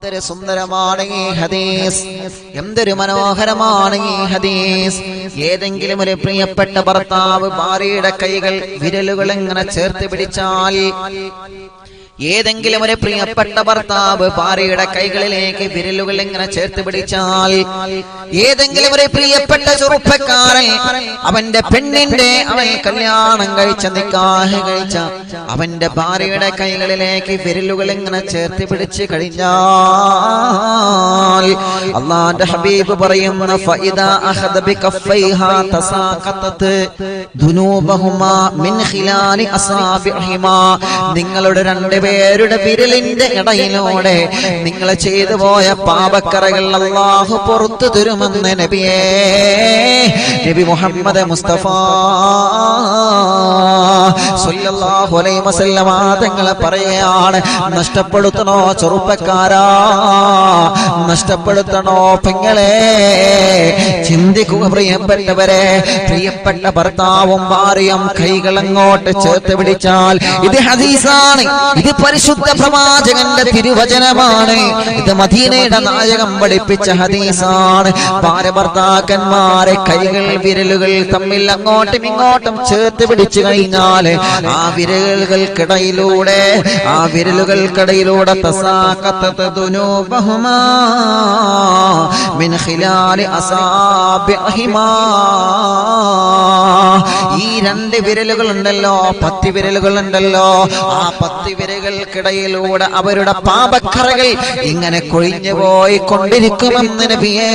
എന്തൊരു സുന്ദരമാണ് ഈ ഹദീസ്, എന്തൊരു മനോഹരമാണ് ഈ ഹദീസ്. ഏതെങ്കിലും ഒരു പ്രിയപ്പെട്ട ഭർത്താവ് ഭാര്യയുടെ കൈകൾ വിരലുകൾ ഇങ്ങനെ ചേർത്ത് പിടിച്ചാൽ, ഏതെങ്കിലും ഒരു പ്രിയപ്പെട്ട ഭർത്താവ് ഭാര്യയുടെ കൈകളിലേക്ക് വിരലുകൾ ഇങ്ങനെ ചേർത്ത് പിടിച്ചാൽ, ഏതെങ്കിലും ഒരു പ്രിയപ്പെട്ട ചെറുപ്പക്കാരൻ അവന്റെ പെണ്ണിന്റെ അവൻ കല്യാണം കഴിച്ച നിക്കാഹ് കഴിച്ച അവന്റെ ഭാര്യയുടെ കൈകളിലേക്ക് വിരലുകൾ ഇങ്ങനെ ചേർത്ത് പിടിച്ച് കഴിഞ്ഞാൽ അല്ലാഹുവിന്റെ ഹബീബ് പറയുന്നു, ഫഇദാ അഖദ ബികഫൈഹാ തസാഖതത് ദുനൂബഹുമാ മിൻ ഖിലാലി അസാബിഹിമാ. നിങ്ങളുടെ രണ്ടുപേരുടെ വിരലിന്റെ ഇടയിലൂടെ നിങ്ങൾ ചെയ്തു പോയ പാപക്കറകൾ അല്ലാഹു പുറത്തു തരുമെന്ന് നബിയേ, നബി മുഹമ്മദ് മുസ്തഫ സല്ലല്ലാഹു അലൈഹി വസല്ലമ തങ്ങൾ പറയുകയാണ്, നഷ്ടപ്പെടുത്തണോ ചെറുപ്പക്കാരാ, നഷ്ടപ്പെടുത്തണോ പെങ്ങളെ? ചിന്തിക്കുക പ്രിയപ്പെട്ടവരെ. പ്രിയപ്പെട്ട ഭർത്താവും ഭാര്യയും കൈകൾ അങ്ങോട്ട് ചേർത്ത് പിടിച്ചാൽ, ഇത് ഹദീസാണ്, ഇത് പരിശുദ്ധ പ്രവാചകന്റെ തിരുവചനമാണ്, ഇത് മദീനയുടെ നായകം പഠിപ്പിച്ച ഹദീസാണ്. ഭാര്യ ഭർത്താക്കന്മാരെ കൈകൾ വിരലുകൾ തമ്മിൽ അങ്ങോട്ടും ഇങ്ങോട്ടും ചേർത്ത് പിടിച്ചു കഴിഞ്ഞാൽ ആ വിരലുകൾക്കിടയിലൂടെ തസാഖതത് ദുനൂബഹുമാ മിൻ ഖിലാലി അസാബിഹിമാ. ഈ രണ്ട് വിരലുകൾ ഉണ്ടല്ലോ, 10 വിരലുകൾ ഉണ്ടല്ലോ, ആ 10 വിരലുകൾക്കിടയിലൂടെ അവരുടെ പാപക്കറകൾ ഇങ്ങനെ കൊഴിഞ്ഞു പോയി കൊണ്ടിരിക്കുമെന്ന് നബിയേ,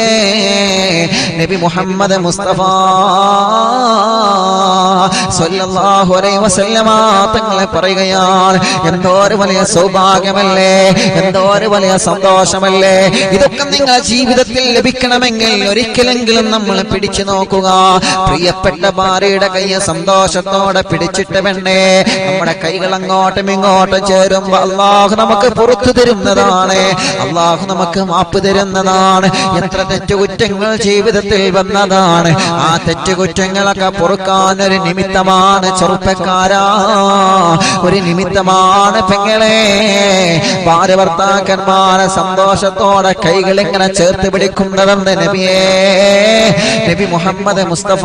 നബി മുഹമ്മദ് മുസ്തഫ സല്ലല്ലാഹു അലൈഹി വസല്ലമ തങ്ങളെ പറയുകയാണ്. എന്തോ ഒരു വലിയ സൗഭാഗ്യമല്ലേ, എന്തോ ഒരു വലിയ സന്തോഷമല്ലേ. ഇതൊക്കെ നിങ്ങളുടെ ജീവിതത്തിൽ ലഭിക്കണമെങ്കിൽ ഒരിക്കലെങ്കിലും നമ്മൾ പിടിച്ചു നോക്കുക. പ്രിയപ്പെട്ട ഭാര്യയുടെ കൈ സന്തോഷത്തോടെ പിടിച്ചിട്ട് വേണ്ടേ നമ്മുടെ കൈകൾ അങ്ങോട്ടും ഇങ്ങോട്ടും ചേരുമ്പോ അല്ലാഹു നമുക്ക് പുറത്തു തരുന്നതാണ്, അല്ലാഹു നമുക്ക് മാപ്പ് തരുന്നതാണ്. എത്ര തെറ്റുകുറ്റങ്ങൾ ജീവിതത്തിൽ വന്നതാണ്, ആ തെറ്റുകുറ്റങ്ങളൊക്കെ പൊറുക്കാൻ ഒരു നിമിത്തമാണ് ചെറുപ്പക്കാരാ, ഒരു നിമിത്തമാണ് പെങ്ങളെ. ഭാര്യ ഭർത്താക്കന്മാരെ സന്തോഷത്തോടെ കൈകൾ ഇങ്ങനെ ചേർത്ത് പിടിക്കുന്നതെന്ന് നബിയേ, നബി മുഹമ്മദ് മുസ്തഫ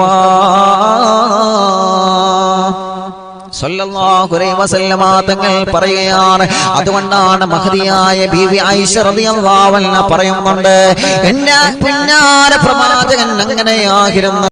സല്ലല്ലാഹു അലൈഹി വസല്ലമ തങ്ങൾ പറയുകയാണ്. അതുകൊണ്ടാണ് മഹദിയായ ബീവി ആയിഷ റളിയല്ലാഹു അൻഹ പറയുന്നുണ്ട്, എന്റെ പിന്നാലെ പ്രവാചകൻ അങ്ങനെയായിരുന്നു.